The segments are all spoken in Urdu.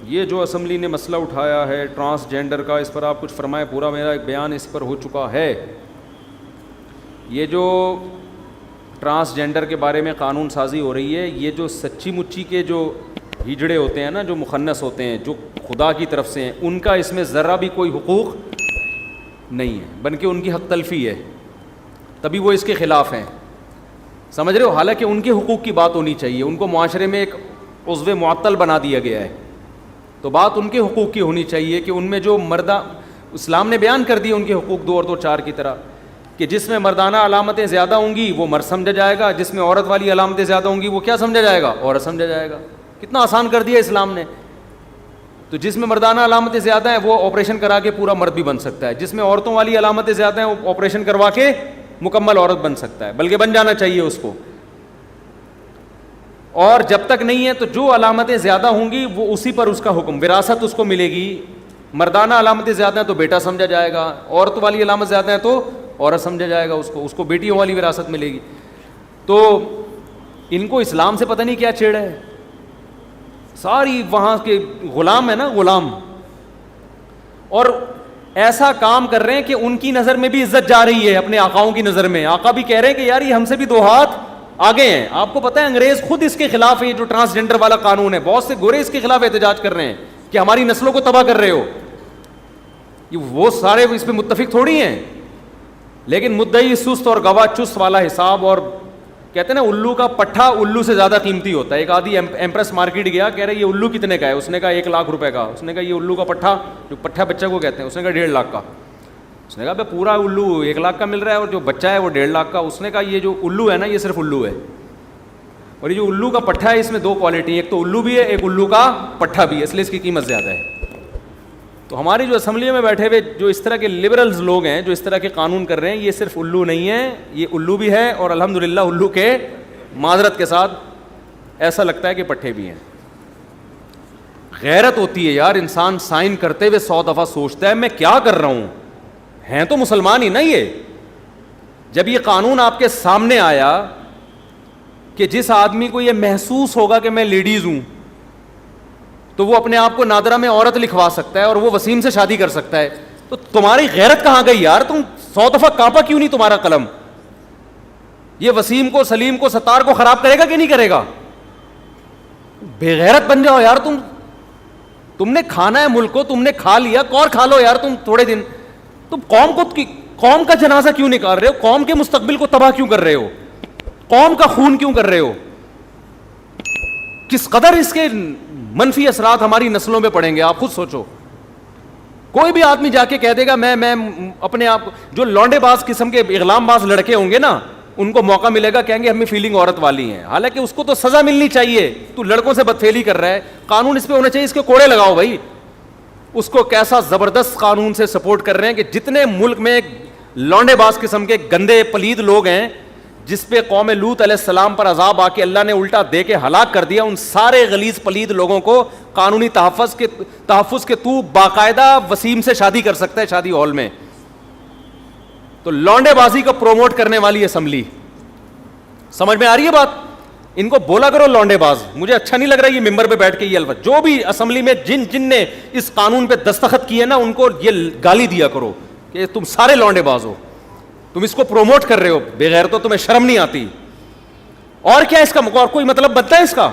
یہ جو اسمبلی نے مسئلہ اٹھایا ہے ٹرانسجینڈر کا، اس پر آپ کچھ فرمائیں. پورا میرا ایک بیان اس پر ہو چکا ہے. یہ جو ٹرانسجینڈر کے بارے میں قانون سازی ہو رہی ہے، یہ جو سچی مچی کے جو ہجڑے ہوتے ہیں نا، جو مخنث ہوتے ہیں، جو خدا کی طرف سے ہیں، ان کا اس میں ذرا بھی کوئی حقوق نہیں ہے، بلکہ ان کی حق تلفی ہے. تبھی وہ اس کے خلاف ہیں. سمجھ رہے ہو؟ حالانکہ ان کے حقوق کی بات ہونی چاہیے. ان کو معاشرے میں ایک عضو معطل بنا دیا گیا ہے. تو بات ان کے حقوق کی ہونی چاہیے کہ ان میں جو مردہ، اسلام نے بیان کر دیے ان کے حقوق 2 اور 2 4 کی طرح، کہ جس میں مردانہ علامتیں زیادہ ہوں گی وہ مرد سمجھا جائے گا، جس میں عورت والی علامتیں زیادہ ہوں گی وہ کیا سمجھا جائے گا؟ عورت سمجھا جائے گا. کتنا آسان کر دیا اسلام نے. تو جس میں مردانہ علامتیں زیادہ ہیں وہ آپریشن کرا کے پورا مرد بھی بن سکتا ہے، جس میں عورتوں والی علامتیں زیادہ ہیں وہ آپریشن کروا کے مکمل عورت بن سکتا ہے، بلکہ بن جانا چاہیے اس کو. اور جب تک نہیں ہے تو جو علامتیں زیادہ ہوں گی وہ اسی پر اس کا حکم، وراثت اس کو ملے گی. مردانہ علامتیں زیادہ ہیں تو بیٹا سمجھا جائے گا، عورت والی علامت زیادہ ہے تو عورت سمجھا جائے گا، اس کو بیٹیوں والی وراثت ملے گی. تو ان کو اسلام سے پتہ نہیں کیا چھیڑا ہے. ساری وہاں کے غلام ہے نا، غلام، اور ایسا کام کر رہے ہیں کہ ان کی نظر میں بھی عزت جا رہی ہے اپنے آقاؤں کی نظر میں. آقا بھی کہہ رہے ہیں کہ یار یہ ہم سے بھی 2 ہاتھ آگے ہیں. آپ کو پتہ ہے انگریز خود اس کے خلاف ہے. یہ جو ٹرانسجینڈر والا قانون ہے، بہت سے گورے اس کے خلاف احتجاج کر رہے ہیں کہ ہماری نسلوں کو تباہ کر رہے ہو. وہ سارے اس پہ متفق تھوڑی ہیں، لیکن مدعی سست اور گواہ چست والا حساب. اور کہتے ہیں نا الو کا پٹھا الو سے زیادہ قیمتی ہوتا ہے. ایک آدھی ایمپریس مارکیٹ گیا، کہہ رہے یہ الو کتنے کا ہے؟ اس نے کہا 1 لاکھ روپے کا. اس نے کہا یہ الو کا پٹھا، جو پٹھا بچہ کو کہتے ہیں، اس نے کہا 1.5 لاکھ کا. اس نے کہا بھائی پورا الو 1 لاکھ کا مل رہا ہے اور جو بچہ ہے وہ 1.5 لاکھ کا. اس نے کہا یہ جو الو ہے نا یہ صرف الو ہے، اور یہ جو الو کا پٹھا ہے اس میں 2 کوالٹی، ایک تو الو بھی ہے، ایک الو کا پٹھا بھی ہے، اس لیے اس کی قیمت زیادہ ہے. تو ہماری جو اسمبلی میں بیٹھے ہوئے جو اس طرح کے لبرلز لوگ ہیں جو اس طرح کے قانون کر رہے ہیں، یہ صرف الو نہیں ہے، یہ الو بھی ہے اور الحمدللہ الو کے معذرت کے ساتھ ایسا لگتا ہے کہ پٹھے بھی ہیں. غیرت ہوتی ہے یار، انسان سائن کرتے ہوئے 100 دفعہ سوچتا ہے میں کیا کر رہا ہوں. ہیں تو مسلمان ہی نا یہ. جب یہ قانون آپ کے سامنے آیا کہ جس آدمی کو یہ محسوس ہوگا کہ میں لیڈیز ہوں تو وہ اپنے آپ کو نادرہ میں عورت لکھوا سکتا ہے اور وہ وسیم سے شادی کر سکتا ہے، تو تمہاری غیرت کہاں گئی یار؟ تم 100 دفعہ کانپا کیوں نہیں تمہارا قلم؟ یہ وسیم کو، سلیم کو، ستار کو خراب کرے گا کہ نہیں کرے گا؟ بے غیرت بن جاؤ یار. تم نے کھانا ہے ملک کو، تم نے کھا لیا، اور کھا لو یار تم تھوڑے دن. تم قوم کا جنازہ کیوں نکال رہے ہو؟ قوم کے مستقبل کو تباہ کیوں کر رہے ہو؟ قوم کا خون کیوں کر رہے ہو؟ کس قدر اس کے منفی اثرات ہماری نسلوں میں پڑیں گے آپ خود سوچو. کوئی بھی آدمی جا کے کہہ دے گا میں اپنے آپ، جو لونڈے باز قسم کے اغلام باز لڑکے ہوں گے نا ان کو موقع ملے گا، کہیں گے ہمیں فیلنگ عورت والی ہیں، حالانکہ اس کو تو سزا ملنی چاہیے. تو لڑکوں سے بدفعلی کر رہا ہے، قانون اس پہ ہونا چاہیے، اس کے کوڑے لگاؤ بھائی. اس کو کیسا زبردست قانون سے سپورٹ کر رہے ہیں کہ جتنے ملک میں لونڈے باز قسم کے گندے پلید لوگ ہیں جس پہ قوم لوط علیہ السلام پر عذاب آ کے اللہ نے الٹا دے کے ہلاک کر دیا، ان سارے غلیظ پلید لوگوں کو قانونی تحفظ کے تو باقاعدہ وسیم سے شادی کر سکتا ہے شادی ہال میں. تو لونڈے بازی کو پروموٹ کرنے والی اسمبلی، سمجھ میں آ رہی ہے بات؟ ان کو بولا کرو لونڈے باز. مجھے اچھا نہیں لگ رہا یہ ممبر پہ بیٹھ کے یہ الفاظ، جو بھی اسمبلی میں جن نے اس قانون پہ دستخط کیے نا ان کو یہ گالی دیا کرو کہ تم سارے لونڈے باز ہو، تم اس کو پروموٹ کر رہے ہو، بغیر تو تمہیں شرم نہیں آتی. اور کیا اس کا اور کوئی مطلب بنتا ہے اس کا؟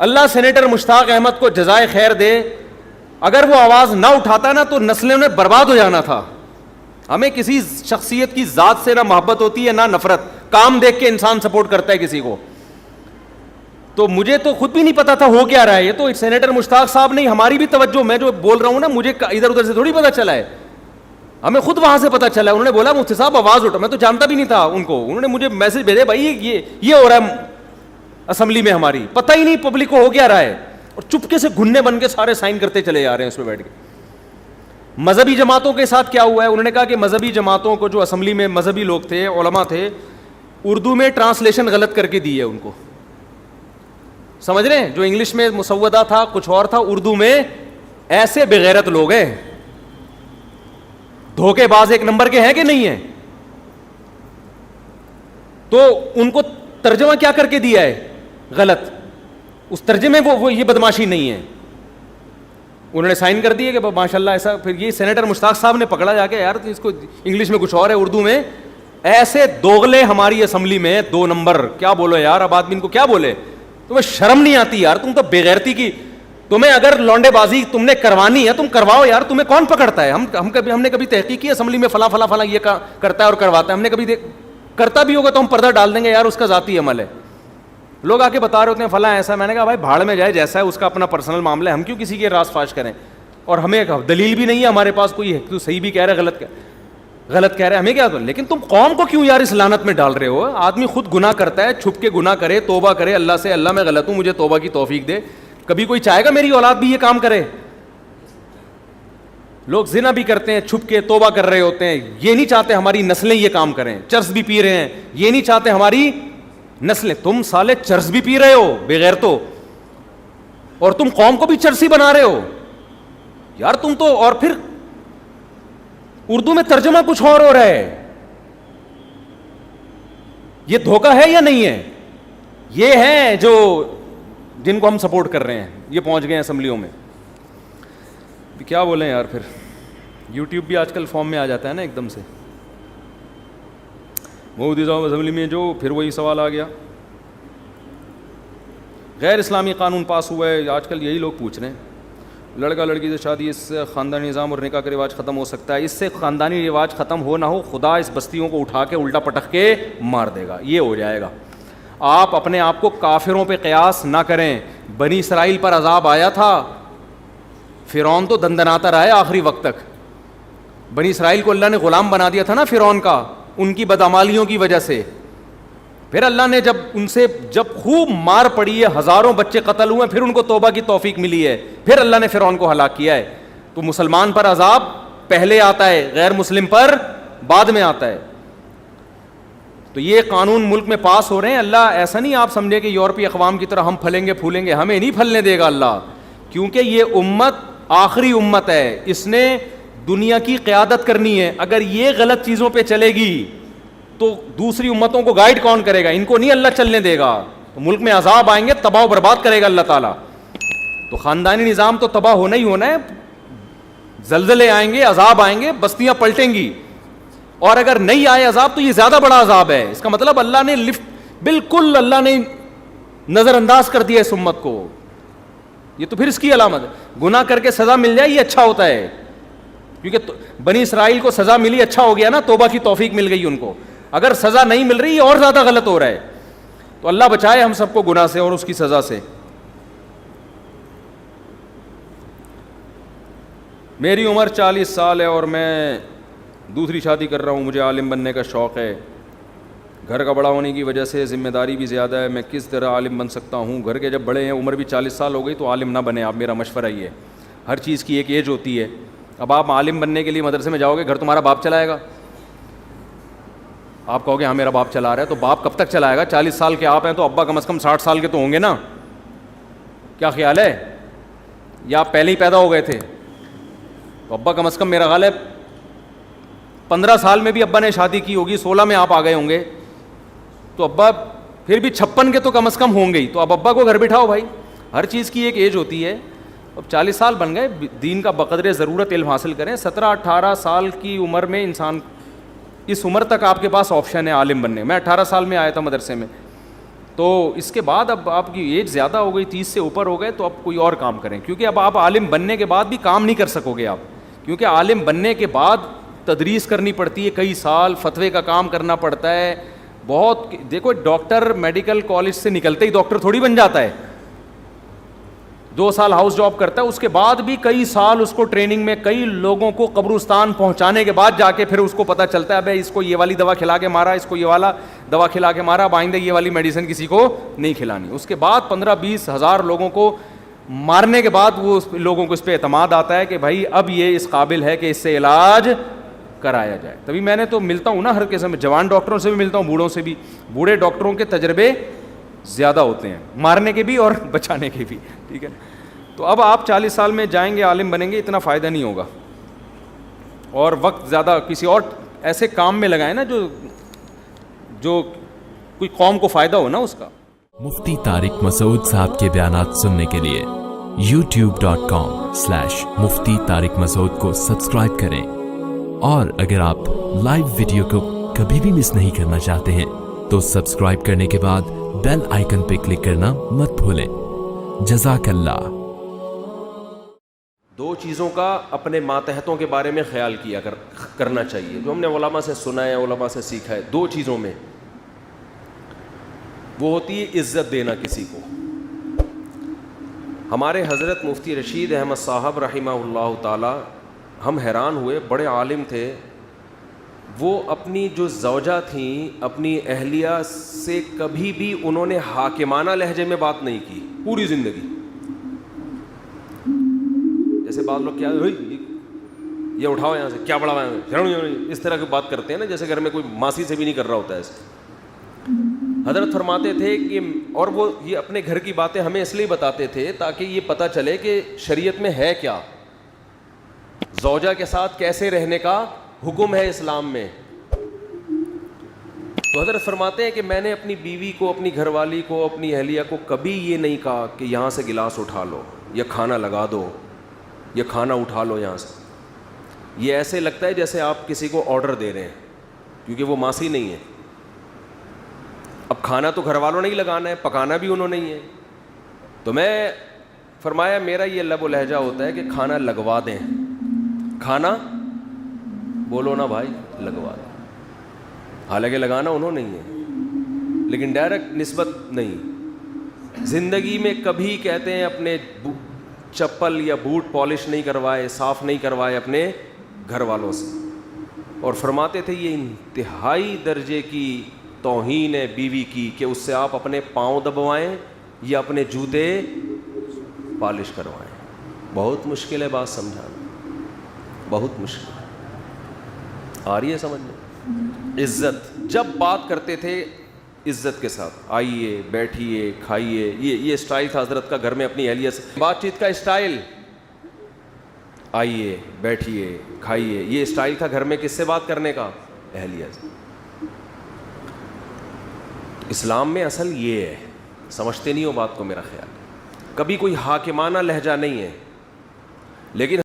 اللہ سینیٹر مشتاق احمد کو جزائے خیر دے، اگر وہ آواز نہ اٹھاتا نا تو نسلیں نے برباد ہو جانا تھا. ہمیں کسی شخصیت کی ذات سے نہ محبت ہوتی ہے نہ نفرت، کام دیکھ کے انسان سپورٹ کرتا ہے کسی کو. تو مجھے تو خود بھی نہیں پتا تھا ہو کیا رہا ہے. یہ تو سینیٹر مشتاق صاحب نہیں، ہماری بھی توجہ، میں جو بول رہا ہوں نا مجھے ادھر ادھر سے تھوڑی پتا چلا ہے، ہمیں خود وہاں سے پتا چلا. انہوں نے بولا مفتی صاحب آواز اٹھا، میں تو جانتا بھی نہیں تھا ان کو. انہوں نے مجھے میسج بھیجے بھائی یہ ہو رہا ہے اسمبلی میں، ہماری پتہ ہی نہیں پبلک کو ہو کیا رہا ہے، اور چپکے سے گھننے بن کے سارے سائن کرتے چلے جا رہے ہیں اس پہ بیٹھ کے. مذہبی جماعتوں کے ساتھ کیا ہوا ہے؟ انہوں نے کہا کہ مذہبی جماعتوں کو، جو اسمبلی میں مذہبی لوگ تھے، علماء تھے، اردو میں ٹرانسلیشن غلط کر کے دی ہے ان کو. سمجھ رہے ہیں؟ جو انگلش میں مسودہ تھا کچھ اور تھا، اردو میں. ایسے بغیرت لوگ ہیں، دھوکے باز ایک نمبر کے ہیں کہ نہیں ہیں. تو ان کو ترجمہ کیا کر کے دیا ہے؟ غلط. اس ترجمے وہ یہ بدماشی نہیں ہے. انہوں نے سائن کر دیے کہ ماشاء اللہ ایسا. پھر یہ سینیٹر مشتاق صاحب نے پکڑا جا کے, یار اس کو انگلش میں کچھ اور ہے, اردو میں. ایسے دوغلے ہماری اسمبلی میں 2 نمبر, کیا بولو یار, اب آدمی ان کو کیا بولے, تمہیں شرم نہیں آتی یار, تم تو بے غیرتی کی, تمہیں اگر لونڈے بازی تم نے کروانی ہے تم کرواؤ یار, تمہیں کون پکڑتا ہے. ہم نے کبھی تحقیق کی اسمبلی میں فلاں فلاں فلاں یہ کرتا ہے اور کرواتا ہے, ہم نے کبھی کرتا بھی ہوگا تو ہم پردہ ڈال دیں گے یار, اس کا ذاتی عمل ہے. لوگ آ کے بتا رہے ہوتے ہیں فلاں ایسا, میں نے کہا بھائی بھاڑ میں جائے, جیسا ہے اس کا اپنا پرسنل معاملہ ہے, ہم کیوں کسی کے راز فاش کریں. اور ہمیں دلیل بھی نہیں ہے ہمارے پاس کوئی, تو صحیح بھی کہہ رہے غلط کہہ رہے, ہمیں کیا. لیکن تم قوم کو کیوں یار اس لعنت میں ڈال رہے ہو. آدمی خود گناہ کرتا ہے, چھپ کے گناہ کرے, توبہ کرے اللہ سے, اللہ میں غلط ہوں مجھے توبہ کی توفیق دے. کبھی کوئی چاہے گا میری اولاد بھی یہ کام کرے. لوگ زنا بھی کرتے ہیں چھپ کے, توبہ کر رہے ہوتے ہیں, یہ نہیں چاہتے ہماری نسلیں یہ کام کریں. چرس بھی پی رہے ہیں, یہ نہیں چاہتے ہماری نسلیں. تم سالے چرس بھی پی رہے ہو بغیر تو, اور تم قوم کو بھی چرسی بنا رہے ہو یار تم تو. اور پھر اردو میں ترجمہ کچھ اور ہو رہا ہے. یہ دھوکہ ہے یا نہیں ہے؟ یہ ہے جو جن کو ہم سپورٹ کر رہے ہیں, یہ پہنچ گئے ہیں اسمبلیوں میں. کیا بولیں یار. پھر یوٹیوب بھی آج کل فارم میں آ جاتا ہے نا ایک دم سے. مودی صاحب اسمبلی میں جو, پھر وہی سوال آ گیا, غیر اسلامی قانون پاس ہوا ہے. آج کل یہی لوگ پوچھ رہے ہیں, لڑکا لڑکی سے شادی, اس سے خاندانی نظام اور نکاح کا رواج ختم ہو سکتا ہے. اس سے خاندانی رواج ختم ہو نہ ہو, خدا اس بستیوں کو اٹھا کے الٹا پٹک کے مار دے گا, یہ ہو جائے گا. آپ اپنے آپ کو کافروں پہ قیاس نہ کریں. بنی اسرائیل پر عذاب آیا تھا, فرعون تو دندناتا رہا ہے آخری وقت تک. بنی اسرائیل کو اللہ نے غلام بنا دیا تھا نا فرعون کا, ان کی بدعمالیوں کی وجہ سے. پھر اللہ نے جب خوب مار پڑی ہے, ہزاروں بچے قتل ہوئے, پھر ان کو توبہ کی توفیق ملی ہے, پھر اللہ نے فرعون کو ہلاک کیا ہے. تو مسلمان پر عذاب پہلے آتا ہے, غیر مسلم پر بعد میں آتا ہے. تو یہ قانون ملک میں پاس ہو رہے ہیں. اللہ ایسا نہیں آپ سمجھے کہ یورپی اقوام کی طرح ہم پھلیں گے پھولیں گے, ہمیں نہیں پھلنے دے گا اللہ, کیونکہ یہ امت آخری امت ہے, اس نے دنیا کی قیادت کرنی ہے. اگر یہ غلط چیزوں پہ چلے گی تو دوسری امتوں کو گائیڈ کون کرے گا؟ ان کو نہیں اللہ چلنے دے گا. تو ملک میں عذاب آئیں گے, تباہ و برباد کرے گا اللہ تعالیٰ. تو خاندانی نظام تو تباہ ہونا ہی ہونا ہے, زلزلے آئیں گے, عذاب آئیں گے, بستیاں پلٹیں گی. اور اگر نہیں آئے عذاب تو یہ زیادہ بڑا عذاب ہے. اس کا مطلب اللہ نے بالکل اللہ نے نظر انداز کر دیا اس امت کو. یہ تو پھر اس کی علامت ہے. گناہ کر کے سزا مل جائے یہ اچھا ہوتا ہے, کیونکہ بنی اسرائیل کو سزا ملی, اچھا ہو گیا نا, توبہ کی توفیق مل گئی ان کو. اگر سزا نہیں مل رہی یہ اور زیادہ غلط ہو رہا ہے. تو اللہ بچائے ہم سب کو گناہ سے اور اس کی سزا سے. میری عمر 40 سال ہے اور میں دوسری شادی کر رہا ہوں. مجھے عالم بننے کا شوق ہے. گھر کا بڑا ہونے کی وجہ سے ذمہ داری بھی زیادہ ہے. میں کس طرح عالم بن سکتا ہوں؟ گھر کے جب بڑے ہیں, عمر بھی 40 سال ہو گئی, تو عالم نہ بنے آپ. میرا مشورہ یہ ہے, ہر چیز کی ایک ایج ہوتی ہے. اب آپ عالم بننے کے لیے مدرسے میں جاؤ گے, گھر تمہارا باپ چلائے گا. آپ کہو گے ہاں میرا باپ چلا رہا ہے, تو باپ کب تک چلائے گا؟ 40 سال کے آپ ہیں تو ابا کم از کم 60 سال کے تو ہوں گے نا. کیا خیال ہے؟ یا آپ پہلے ہی پیدا ہو گئے تھے؟ تو ابا کم از کم میرا خیال ہے 15 سال میں بھی ابا نے شادی کی ہوگی, 16 میں آپ آ گئے ہوں گے, تو ابا پھر بھی 56 کے تو کم از کم ہوں گے ہی. تو اب ابا کو گھر بٹھاؤ بھائی. ہر چیز کی ایک ایج ہوتی ہے. اب 40 سال بن گئے, دین کا بقدر ضرورت علم حاصل کریں. 17-18 سال کی عمر میں انسان, اس عمر تک آپ کے پاس آپشن ہے عالم بننے. میں 18 سال میں آیا تھا مدرسے میں, تو اس کے بعد اب آپ کی ایج زیادہ ہو گئی, 30 سے اوپر ہو گئے, تو اب کوئی اور کام کریں. کیونکہ اب آپ عالم بننے کے بعد بھی کام نہیں کر سکو گے آپ, کیونکہ عالم بننے کے بعد تدریس کرنی پڑتی ہے, کئی سال فتوے کا کام کرنا پڑتا ہے بہت. دیکھو ڈاکٹر میڈیکل کالج سے نکلتے ہی ڈاکٹر تھوڑی بن جاتا ہے. 2 سال ہاؤس جاب کرتا ہے, اس کے بعد بھی کئی سال اس کو ٹریننگ میں, کئی لوگوں کو قبرستان پہنچانے کے بعد جا کے پھر اس کو پتہ چلتا ہے ابے اس کو یہ والی دوا کھلا کے مارا, اس کو یہ والا دوا کھلا کے مارا, اب آئندہ یہ والی میڈیسن کسی کو نہیں کھلانی. اس کے بعد 15-20 ہزار لوگوں کو مارنے کے بعد وہ لوگوں کو اس پہ اعتماد آتا ہے کہ بھائی اب یہ اس قابل ہے کہ اس سے علاج کرایا جائے. تبھی میں نے تو ملتا ہوں نا ہر قسم میں, جوان ڈاکٹروں سے بھی ملتا ہوں, بوڑھوں سے بھی. بوڑھے ڈاکٹروں کے تجربے زیادہ ہوتے ہیں, مارنے کے بھی اور بچانے کے بھی. ٹھیک ہے, تو اب آپ 40 سال میں جائیں گے عالم بنیں گے, اتنا فائدہ نہیں ہوگا. اور وقت زیادہ کسی اور ایسے کام میں لگائیں نا جو کوئی قوم کو فائدہ ہو نا اس کا. مفتی طارق مسعود صاحب کے بیانات سننے کے لیے youtube.com mufti Tariq Masood کو سبسکرائب کریں، اور اگر آپ لائیو ویڈیو کو کبھی بھی مس نہیں کرنا چاہتے ہیں تو سبسکرائب کرنے کے بعد بیل آئیکن پہ کلک کرنا مت بھولیں۔ جزاک اللہ۔ دو چیزوں کا اپنے ماتحتوں کے بارے میں خیال کیا کرنا چاہیے، جو ہم نے علماء سے سنا ہے، علماء سے سیکھا ہے۔ دو چیزوں میں وہ ہوتی ہے عزت دینا کسی کو۔ ہمارے حضرت مفتی رشید احمد صاحب رحمہ اللہ تعالی، ہم حیران ہوئے، بڑے عالم تھے وہ، اپنی جو زوجہ تھیں، اپنی اہلیہ سے کبھی بھی انہوں نے حاکمانہ لہجے میں بات نہیں کی پوری زندگی۔ جیسے بعض لوگ کیا یہ اٹھاؤ یہاں سے، کیا بڑا اس طرح کی بات کرتے ہیں نا، جیسے گھر میں کوئی ماسی سے بھی نہیں کر رہا ہوتا ہے ایسے۔ حضرت فرماتے تھے کہ، اور وہ یہ اپنے گھر کی باتیں ہمیں اس لیے بتاتے تھے تاکہ یہ پتہ چلے کہ شریعت میں ہے کیا، زوجہ کے ساتھ کیسے رہنے کا حکم ہے اسلام میں۔ تو حضرت فرماتے ہیں کہ میں نے اپنی بیوی کو، اپنی گھر والی کو، اپنی اہلیہ کو کبھی یہ نہیں کہا کہ یہاں سے گلاس اٹھا لو، یا کھانا لگا دو، یا کھانا اٹھا لو یہاں سے۔ یہ ایسے لگتا ہے جیسے آپ کسی کو آرڈر دے رہے ہیں، کیونکہ وہ ماسی نہیں ہے۔ اب کھانا تو گھر والوں نے ہی لگانا ہے، پکانا بھی انہوں نے ہی ہے۔ تو میں فرمایا میرا یہ لب و لہجہ ہوتا ہے کہ کھانا لگوا دیں، کھانا بولو نا بھائی لگوا دیں، حالانکہ لگانا انہوں نے ہی ہے، لیکن ڈائریکٹ نسبت نہیں۔ زندگی میں کبھی کہتے ہیں اپنے چپل یا بوٹ پالش نہیں کروائے، صاف نہیں کروائے اپنے گھر والوں سے، اور فرماتے تھے یہ انتہائی درجے کی توہین ہے بیوی کی کہ اس سے آپ اپنے پاؤں دبوائیں یا اپنے جوتے پالش کروائیں۔ بہت مشکل ہے بات سمجھانا، بہت مشکل ہے۔ آ رہی ہے سمجھ میں؟ عزت، جب بات کرتے تھے عزت کے ساتھ، آئیے بیٹھیے کھائیے، یہ اسٹائل تھا حضرت کا گھر میں اپنی اہلیہ سے بات چیت کا اسٹائل۔ آئیے بیٹھیے کھائیے، یہ اسٹائل تھا گھر میں کس سے بات کرنے کا؟ اہلیہ سے۔ اسلام میں اصل یہ ہے، سمجھتے نہیں ہو بات کو، میرا خیال کبھی کوئی حاکمانہ لہجہ نہیں ہے، لیکن